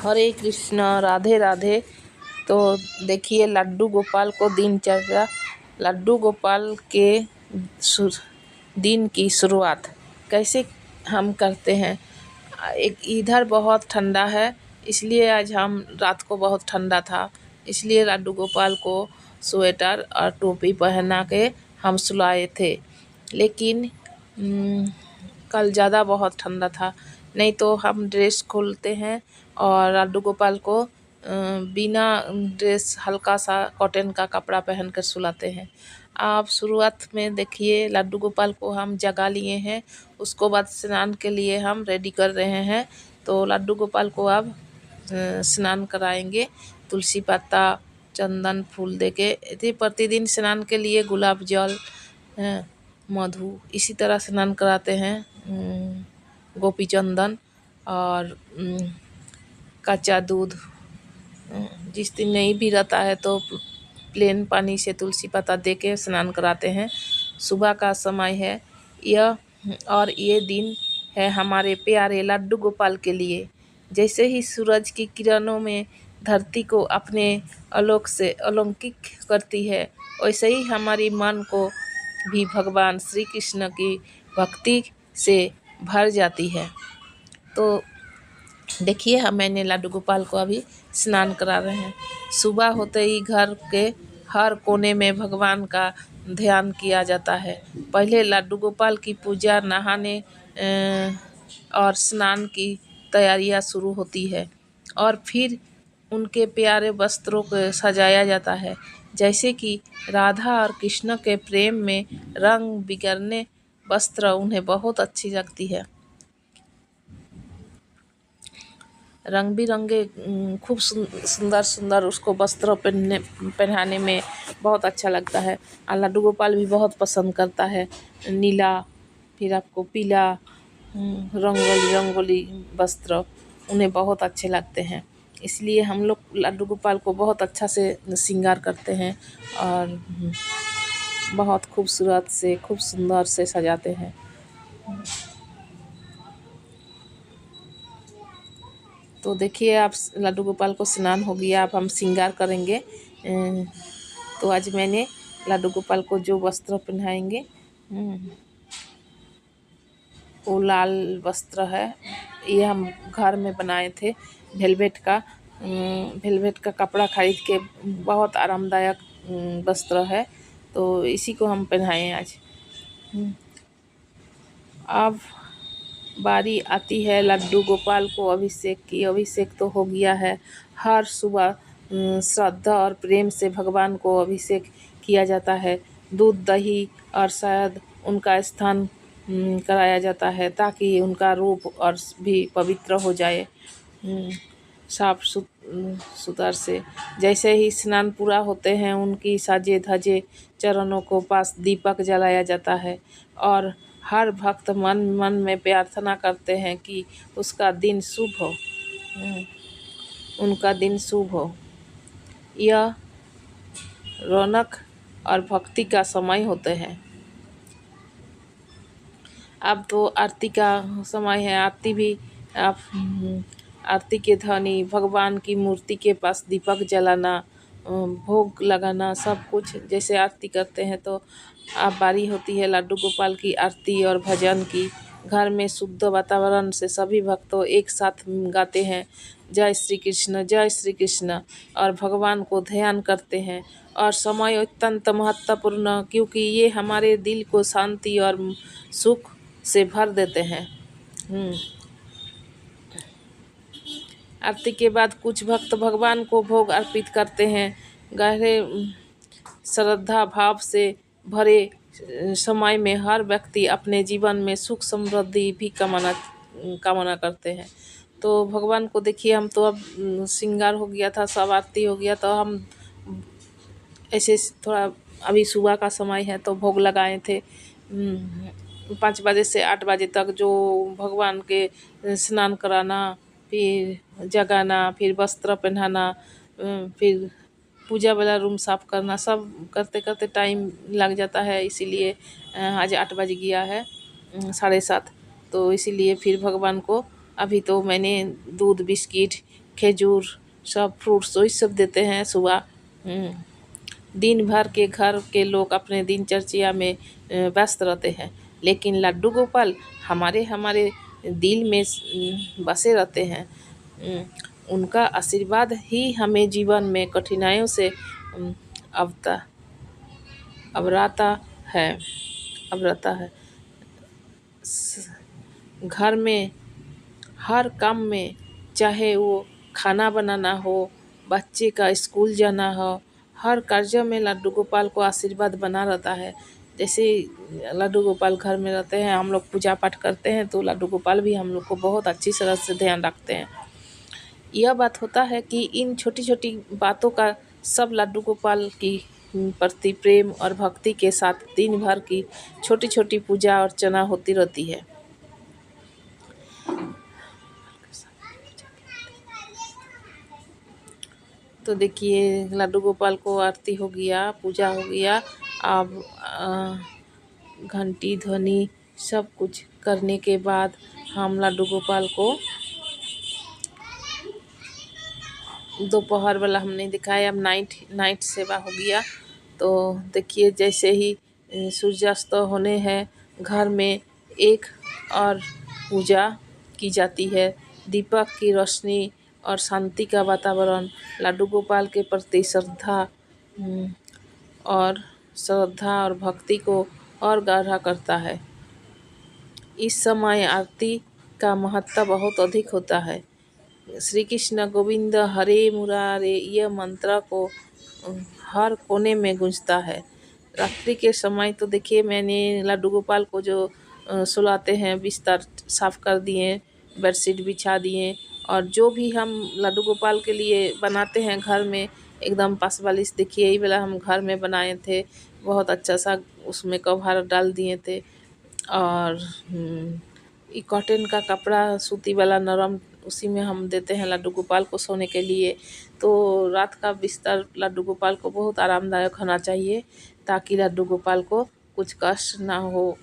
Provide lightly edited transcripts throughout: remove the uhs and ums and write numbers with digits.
हरे कृष्ण, राधे राधे। तो देखिए लड्डू गोपाल को दिनचर्या, लड्डू गोपाल के दिन की शुरुआत कैसे हम करते हैं। एक इधर बहुत ठंडा है, इसलिए आज हम रात को बहुत ठंडा था, इसलिए लड्डू गोपाल को स्वेटर और टोपी पहना के हम सुलाए थे। लेकिन कल ज़्यादा बहुत ठंडा था, नहीं तो हम ड्रेस खोलते हैं और लड्डू गोपाल को बिना ड्रेस हल्का सा कॉटन का कपड़ा पहन कर सुलाते हैं। आप शुरुआत में देखिए लड्डू गोपाल को हम जगा लिए हैं, उसको बाद स्नान के लिए हम रेडी कर रहे हैं। तो लड्डू गोपाल को अब स्नान कराएंगे, तुलसी पत्ता चंदन फूल देके। यदि प्रतिदिन स्नान के लिए गुलाब जल मधु इसी तरह स्नान कराते हैं, गोपी चंदन और कच्चा दूध। जिस दिन नहीं भी रहता है तो प्लेन पानी से तुलसी पत्ता दे के स्नान कराते हैं। सुबह का समय है यह, और ये दिन है हमारे प्यारे लड्डू गोपाल के लिए। जैसे ही सूरज की किरणों में धरती को अपने आलोक से अलौकिक करती है, वैसे ही हमारी मन को भी भगवान श्री कृष्ण की भक्ति से भर जाती है। तो देखिए मैंने लड्डू गोपाल को अभी स्नान करा रहे हैं। सुबह होते ही घर के हर कोने में भगवान का ध्यान किया जाता है। पहले लड्डू गोपाल की पूजा, नहाने और स्नान की तैयारियां शुरू होती है, और फिर उनके प्यारे वस्त्रों को सजाया जाता है। जैसे कि राधा और कृष्ण के प्रेम में रंग बिगड़ने वस्त्र उन्हें बहुत अच्छी लगती है। रंग बिरंगे खूब सुंदर सुंदर उसको वस्त्र पहनाने में बहुत अच्छा लगता है। और लड्डू गोपाल भी बहुत पसंद करता है नीला, फिर आपको पीला रंगोली रंगोली वस्त्र उन्हें बहुत अच्छे लगते हैं। इसलिए हम लोग लड्डू गोपाल को बहुत अच्छा से श्रृंगार करते हैं और बहुत खूबसूरत से खूब सुंदर से सजाते हैं। तो देखिए आप लड्डू गोपाल को स्नान हो गया, अब हम श्रृंगार करेंगे। तो आज मैंने लड्डू गोपाल को जो वस्त्र पहनाएंगे वो लाल वस्त्र है। ये हम घर में बनाए थे, वेलवेट का कपड़ा खरीद के, बहुत आरामदायक वस्त्र है। तो इसी को हम पहनाए आज। अब बारी आती है लड्डू गोपाल को अभिषेक की। अभिषेक तो हो गया है, हर सुबह श्रद्धा और प्रेम से भगवान को अभिषेक किया जाता है। दूध दही और शायद उनका स्थान कराया जाता है, ताकि उनका रूप और भी पवित्र हो जाए साफ सुथर से। जैसे ही स्नान पूरा होते हैं, उनकी साजे धजे चरणों को पास दीपक जलाया जाता है, और हर भक्त मन मन में प्रार्थना करते हैं कि उसका दिन शुभ हो, उनका दिन शुभ हो। यह रौनक और भक्ति का समय होते हैं। अब तो आरती का समय है। आरती भी आप आरती के ध्वनि, भगवान की मूर्ति के पास दीपक जलाना, भोग लगाना, सब कुछ जैसे आरती करते हैं। तो अब बारी होती है लड्डू गोपाल की आरती और भजन की। घर में शुद्ध वातावरण से सभी भक्तों एक साथ गाते हैं जय श्री कृष्ण, जय श्री कृष्ण, और भगवान को ध्यान करते हैं। और समय अत्यंत महत्वपूर्ण, क्योंकि ये हमारे दिल को शांति और सुख से भर देते हैं। आरती के बाद कुछ भक्त भगवान को भोग अर्पित करते हैं। गहरे श्रद्धा भाव से भरे समय में हर व्यक्ति अपने जीवन में सुख समृद्धि भी कामना करते हैं। तो भगवान को देखिए, हम तो अब श्रृंगार हो गया था, सब आरती हो गया, तो हम ऐसे थोड़ा अभी सुबह का समय है तो भोग लगाए थे। 5 बजे से 8 बजे तक जो भगवान के स्नान कराना, फिर जगाना, फिर वस्त्र पहनाना, फिर पूजा वाला रूम साफ़ करना, सब करते करते टाइम लग जाता है। इसीलिए आज 8 बज गया है, 7:30। तो इसीलिए फिर भगवान को अभी तो मैंने दूध बिस्किट खजूर सब फ्रूट्स वही सब देते हैं सुबह। दिन भर के घर के लोग अपने दिनचर्या में व्यस्त रहते हैं, लेकिन लड्डू गोपाल हमारे हमारे दिल में बसे रहते हैं। उनका आशीर्वाद ही हमें जीवन में कठिनाइयों से अवराता है अवराता है। घर में हर काम में, चाहे वो खाना बनाना हो, बच्चे का स्कूल जाना हो, हर कार्य में लड्डू गोपाल को आशीर्वाद बना रहता है। जैसे लड्डू गोपाल घर में रहते हैं, हम लोग पूजा पाठ करते हैं, तो लड्डू गोपाल भी हम लोग को बहुत अच्छी तरह से ध्यान रखते हैं। यह बात होता है कि इन छोटी छोटी बातों का सब लड्डू गोपाल की प्रति प्रेम और भक्ति के साथ दिन भर की छोटी छोटी पूजा अर्चना होती रहती है। तो देखिए लड्डू गोपाल को आरती हो गया, पूजा हो गया। अब घंटी ध्वनि सब कुछ करने के बाद हम लड्डू गोपाल को दोपहर वाला हमने दिखाया। अब नाइट सेवा हो गया। तो देखिए जैसे ही सूर्यास्त होने हैं, घर में एक और पूजा की जाती है। दीपक की रोशनी और शांति का वातावरण लड्डू गोपाल के प्रति श्रद्धा और भक्ति को और गाढ़ा करता है। इस समय आरती का महत्व बहुत अधिक होता है। श्री कृष्ण गोविंद हरे मुरारे यह मंत्र को हर कोने में गूंजता है। रात्रि के समय तो देखिए मैंने लड्डू गोपाल को जो सुलाते हैं, बिस्तर साफ़ कर दिए, बेडशीट बिछा दिए, और जो भी हम लड्डू गोपाल के लिए बनाते हैं घर में, एकदम पास वालिश देखिए यही वाला हम घर में बनाए थे। बहुत अच्छा सा उसमें कवर डाल दिए थे, और ये कॉटन का कपड़ा सूती वाला नरम, उसी में हम देते हैं लड्डू गोपाल को सोने के लिए। तो रात का बिस्तर लड्डू गोपाल को बहुत आरामदायक होना चाहिए, ताकि लड्डू गोपाल को कुछ कष्ट ना हो।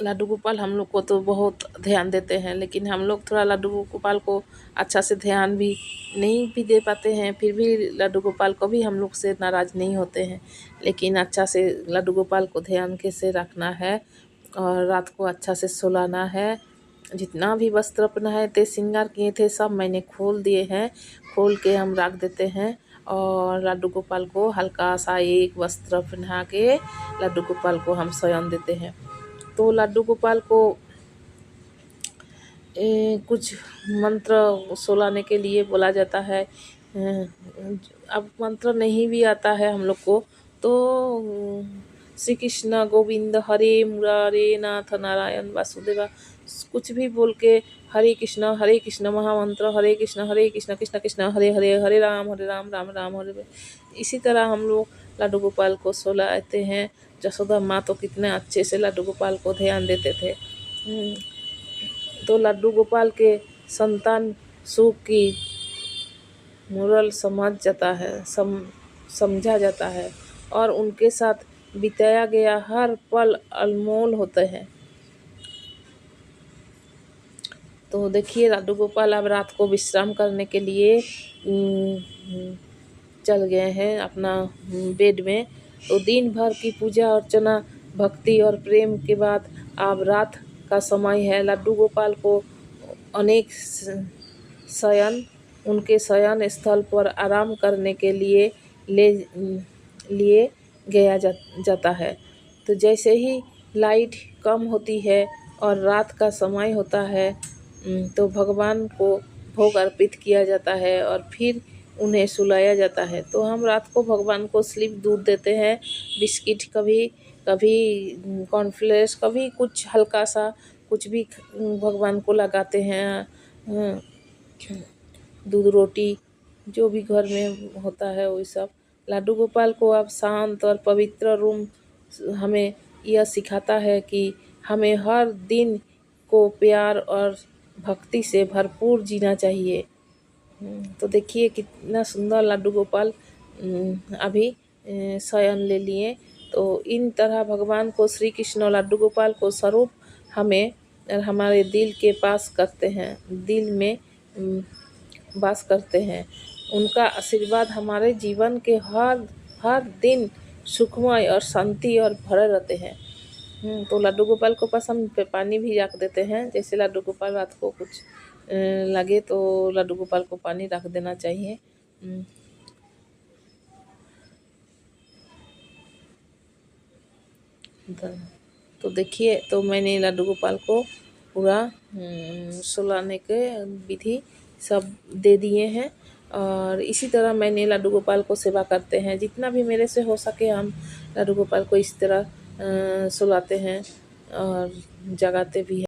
लड्डू गोपाल हम लोग को तो बहुत ध्यान देते हैं, लेकिन हम लोग थोड़ा लड्डू गोपाल को अच्छा से ध्यान भी नहीं भी दे पाते हैं। फिर भी लड्डू गोपाल को भी हम लोग से नाराज़ नहीं होते हैं, लेकिन अच्छा से लड्डू गोपाल को ध्यान कैसे रखना है और रात को अच्छा से सुलाना है। जितना भी वस्त्र पहनाए थे, श्रृंगार किए थे, सब मैंने खोल दिए हैं। खोल के हम रख देते हैं, और लड्डू गोपाल को हल्का सा एक वस्त्र पहना के लड्डू गोपाल को हम शयन देते हैं। तो लड्डू गोपाल को कुछ मंत्र सुलाने के लिए बोला जाता है। अब मंत्र नहीं भी आता है हम लोग को, तो श्री कृष्ण गोविंद हरे मुरारे नाथ नारायण वासुदेवा कुछ भी बोल के हरे कृष्ण महामंत्र हरे कृष्ण कृष्ण कृष्ण हरे हरे, हरे राम राम राम हरे। इसी तरह हम लोग लड्डू गोपाल को सुलाते हैं। जसोदा माँ तो कितने अच्छे से लड्डू गोपाल को ध्यान देते थे। तो लड्डू गोपाल के संतान सुख की मोरल समझा जाता है, और उनके साथ बिताया गया हर पल अनमोल होते हैं। तो देखिए लड्डू गोपाल अब रात को विश्राम करने के लिए चल गए हैं अपना बेड में। तो दिन भर की पूजा अर्चना, भक्ति और प्रेम के बाद अब रात का समय है। लड्डू गोपाल को अनेक उनके शयन स्थल पर आराम करने के लिए लिए गया जाता है। तो जैसे ही लाइट कम होती है और रात का समय होता है, तो भगवान को भोग अर्पित किया जाता है और फिर उन्हें सुलाया जाता है। तो हम रात को भगवान को स्लिप दूध देते हैं, बिस्किट, कभी कॉर्नफ्लेक्स, कभी कुछ हल्का सा कुछ भी भगवान को लगाते हैं। दूध रोटी जो भी घर में होता है वही सब। लड्डू गोपाल को अब शांत और पवित्र रूम हमें यह सिखाता है कि हमें हर दिन को प्यार और भक्ति से भरपूर जीना चाहिए। तो देखिए कितना सुंदर लड्डू गोपाल अभी शयन ले लिए। तो इन तरह भगवान को श्री कृष्ण लड्डू गोपाल को स्वरूप हमें हमारे दिल के पास करते हैं, दिल में वास करते हैं। उनका आशीर्वाद हमारे जीवन के हर हर दिन सुखमय और शांति और भरे रहते हैं। तो लड्डू गोपाल को पास हम पानी भी रख देते हैं। जैसे लड्डू गोपाल रात को कुछ लगे तो लड्डू गोपाल को पानी रख देना चाहिए। तो देखिए, तो मैंने लड्डू गोपाल को पूरा सुलाने के विधि सब दे दिए हैं और इसी तरह मैंने लड्डू गोपाल को सेवा करते हैं। जितना भी मेरे से हो सके हम लड्डू गोपाल को इस तरह सुलाते हैं और जगाते भी हैं।